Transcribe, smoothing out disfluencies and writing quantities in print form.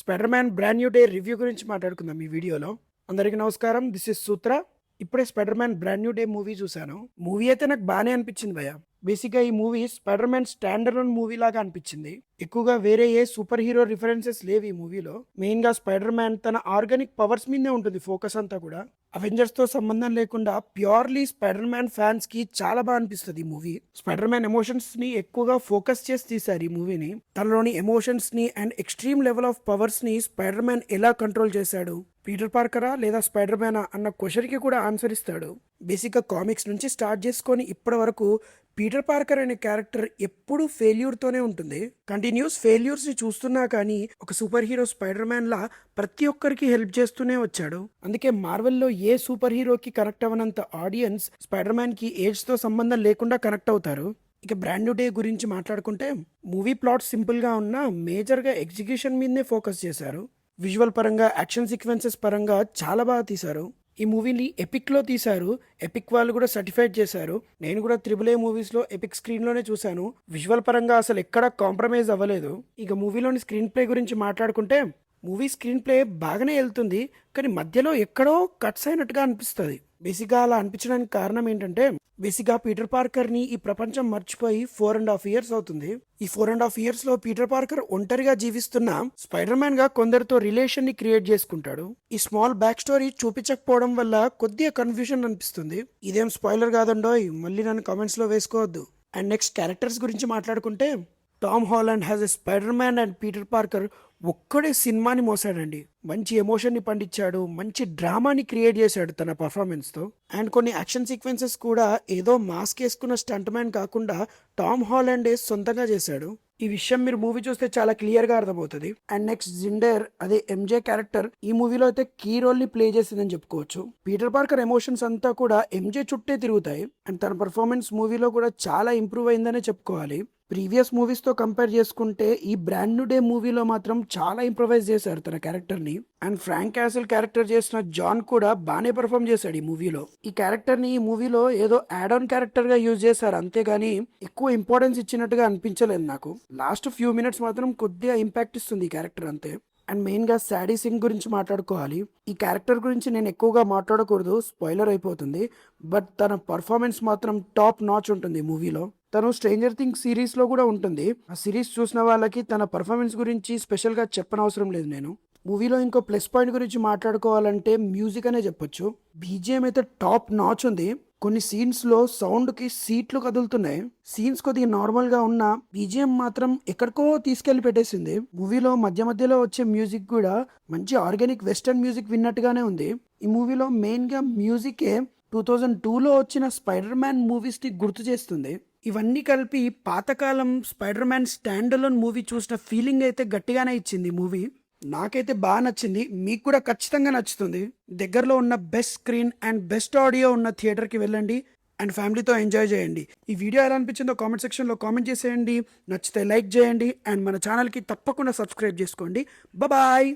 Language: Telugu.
Spider man brand new day review గురించి మాట్లాడుకుందాం ఈ వీడియోలో. అందరికీ నమస్కారం, దిస్ ఇస్ సూత్ర. ఇప్పుడే spider man brand new day movie చూశాను. మూవీ అయితే నాకు బాగానే అనిపించింది భయ్య. బేసిక్గా ఈ movie spider man standard movie లాగా అనిపించింది. ఎక్కువగా వేరే ఏ సూపర్ హీరో రిఫరెన్సెస్ లేవు ఈ మూవీలో. మెయిన్ గా స్పైడర్ మ్యాన్ తన ఆర్గానిక్ పవర్స్ మీదే ఉంటుంది ఫోకస్ అంతా కూడా. అవెంజర్స్ తో సంబంధం లేకుండా ప్యూర్లీ స్పైడర్ మ్యాన్ ఫ్యాన్స్ కి చాలా బాగా అనిపిస్తుంది ఈ మూవీ. స్పైడర్ మ్యాన్ ఎమోషన్స్ ని ఎక్కువగా ఫోకస్ చేసి తీశారు ఈ మూవీని. తనలోని ఎమోషన్స్ ని and extreme level of powers ని స్పైడర్ మ్యాన్ ఎలా కంట్రోల్ చేశాడు, పీటర్ పార్కరా లేదా స్పైడర్ మ్యానా అన్న క్వశ్చన్ కి కూడా ఆన్సర్ ఇస్తాడు. బేసిక్ గా కామిక్స్ నుంచి స్టార్ట్ చేసుకొని ఇప్పటి వరకు పీటర్ పార్కర్ అనే క్యారెక్టర్ ఎప్పుడు ఫెయిల్యూర్ తోనే ఉంటుంది. కంటిన్యూస్ ఫెయిల్యూర్స్ ని చూస్తున్నా కానీ ఒక సూపర్ హీరో స్పైడర్ మ్యాన్ లా ప్రతి ఒక్కరికి హెల్ప్ చేస్తూనే వచ్చాడు. అందుకే మార్వెల్లో ఏ సూపర్ హీరోకి కనెక్ట్ అవ్వనంత ఆడియన్స్ స్పైడర్ మ్యాన్ కి ఏజ్ తో సంబంధం లేకుండా కనెక్ట్ అవుతారు. ఇక బ్రాండ్ న్యూ డే గురించి మాట్లాడుకుంటే మూవీ ప్లాట్ సింపుల్ గా ఉన్న మేజర్ గా ఎగ్జిక్యూషన్ మీదనే ఫోకస్ చేశారు. విజువల్ పరంగా యాక్షన్ సీక్వెన్సెస్ పరంగా చాలా బాగా తీశారు. ఈ మూవీని ఎపిక్ లో తీశారు. ఎపిక్ వాళ్ళు కూడా సర్టిఫైడ్ చేశారు. నేను కూడా త్రిబుల్ ఏ మూవీస్ లో ఎపిక్ స్క్రీన్ లోనే చూశాను. విజువల్ పరంగా అసలు ఎక్కడ కాంప్రమైజ్ అవ్వలేదు. ఇక మూవీలోని స్క్రీన్ ప్లే గురించి మాట్లాడుకుంటే మూవీ స్క్రీన్ ప్లే బాగానే వెళ్తుంది, కానీ మధ్యలో ఎక్కడో కట్స్ అయినట్టుగా అనిపిస్తుంది. బేసిక్గా అలా అనిపించడానికి కారణం ఏంటంటే బేసిక్గా పీటర్ పార్కర్ ని ఈ ప్రపంచం మర్చిపోయి 4.5 years అవుతుంది. ఈ 4.5 years లో పీటర్ పార్కర్ ఒంటరిగా జీవిస్తున్న స్పైడర్ మ్యాన్ గా కొందరితో రిలేషన్ ని క్రియేట్ చేసుకుంటాడు. ఈ స్మాల్ బ్యాక్ స్టోరీ చూపించకపోవడం వల్ల కొద్దిగా కన్ఫ్యూజన్ అనిపిస్తుంది. ఇదేం స్పాయిలర్ కాదండోయ్, మళ్ళీ నన్ను కామెంట్స్ లో వేసుకోవద్దు. అండ్ నెక్స్ట్ క్యారెక్టర్స్ గురించి మాట్లాడుకుంటే Tom Holland has a Spiderman and Peter Parker ఒక్కడే సినిమాని మోసాడండి. మంచి ఎమోషన్ని పండించాడు, మంచి డ్రామాని క్రియేట్ చేశాడు తన పర్ఫార్మెన్స్ తో. అండ్ కొన్ని యాక్షన్ సీక్వెన్సెస్ కూడా ఏదో మాస్క్ వేసుకున్న స్టంట్ మ్యాన్ కాకుండా టామ్ హాలండే సొంతంగా చేశాడు. ఈ విషయం మీరు మూవీ చూస్తే చాలా క్లియర్ గా అర్థమవుతుంది. అండ్ నెక్స్ట్ జిండర్ అదే ఎంజే క్యారెక్టర్ ఈ మూవీలో అయితే కీ రోల్ ని ప్లే చేసిందని చెప్పుకోవచ్చు. పీటర్ పార్కర్ ఎమోషన్స్ అంతా కూడా ఎంజే చుట్టే తిరుగుతాయి. అండ్ తన పర్ఫార్మెన్స్ మూవీలో కూడా చాలా ఇంప్రూవ్ అయిందనే చెప్పుకోవాలి. ప్రీవియస్ మూవీస్ తో కంపేర్ చేసుకుంటే ఈ బ్రాండ్ న్యూ డే మూవీలో మాత్రం చాలా ఇంప్రూవైజ్ చేశారు తన క్యారెక్టర్ ని. అండ్ ఫ్రాంక్ క్యాసిల్ క్యారెక్టర్ చేసిన జాన్ కూడా బాగానే పర్ఫామ్ చేశాడు ఈ మూవీలో. ఈ క్యారెక్టర్ ని ఈ మూవీలో ఏదో యాడ్ ఆన్ క్యారెక్టర్ గా యూజ్ చేశారు, అంతేగాని ఎక్కువ ఇంపార్టెన్స్ ఇచ్చినట్టుగా అనిపించలేదు నాకు. లాస్ట్ ఫ్యూ మినిట్స్ మాత్రం కొద్దిగా ఇంపాక్ట్ ఇస్తుంది ఈ క్యారెక్టర్ అంతే. అండ్ మెయిన్ గా సాడీ సింగ్ గురించి మాట్లాడుకోవాలి. ఈ క్యారెక్టర్ గురించి నేను ఎక్కువగా మాట్లాడకూడదు, స్పాయిలర్ అయిపోతుంది. బట్ తన పర్ఫార్మెన్స్ మాత్రం టాప్ నాచ్ ఉంటుంది మూవీలో. తను స్ట్రేంజర్ థింగ్స్ సిరీస్ లో కూడా ఉంటుంది. ఆ సిరీస్ చూసిన వాళ్ళకి తన పర్ఫార్మెన్స్ గురించి స్పెషల్ గా చెప్పనవసరం లేదు నేను. మూవీలో ఇంకో ప్లస్ పాయింట్ గురించి మాట్లాడుకోవాలంటే మ్యూజిక్ అనే చెప్పొచ్చు. బీజిఎం అయితే టాప్ నాచ్ ఉంది. కొన్ని సీన్స్ లో సౌండ్ కి సీట్లు కదులుతున్నాయి. సీన్స్ కొద్దిగా నార్మల్ గా ఉన్న బీజిఎం మాత్రం ఎక్కడికో తీసుకెళ్లి పెట్టేసింది. మూవీలో మధ్య మధ్యలో వచ్చే మ్యూజిక్ కూడా మంచి ఆర్గానిక్ వెస్టర్న్ మ్యూజిక్ విన్నట్టుగానే ఉంది. ఈ మూవీలో మెయిన్ గా మ్యూజికే 2002లో వచ్చిన స్పైడర్ మ్యాన్ మూవీస్ ని గుర్తు చేస్తుంది. ఇవన్నీ కలిపి పాతకాలం spider man stand alone movie చూసిన ఫీలింగ్ అయితే గట్టిగానే ఇచ్చింది మూవీ. నాకైతే బాగా నచ్చింది, మీకు కూడా ఖచ్చితంగా నచ్చుతుంది. దగ్గరలో ఉన్న best screen and best audio ఉన్న థియేటర్కి వెళ్ళండి అండ్ ఫ్యామిలీతో ఎంజాయ్ చేయండి. ఈ వీడియో ఎలా అనిపించిందో కామెంట్ సెక్షన్లో కామెంట్ చేసేయండి. నచ్చితే లైక్ చేయండి అండ్ మన ఛానల్కి తప్పకుండా సబ్స్క్రైబ్ చేసుకోండి. బాయ్.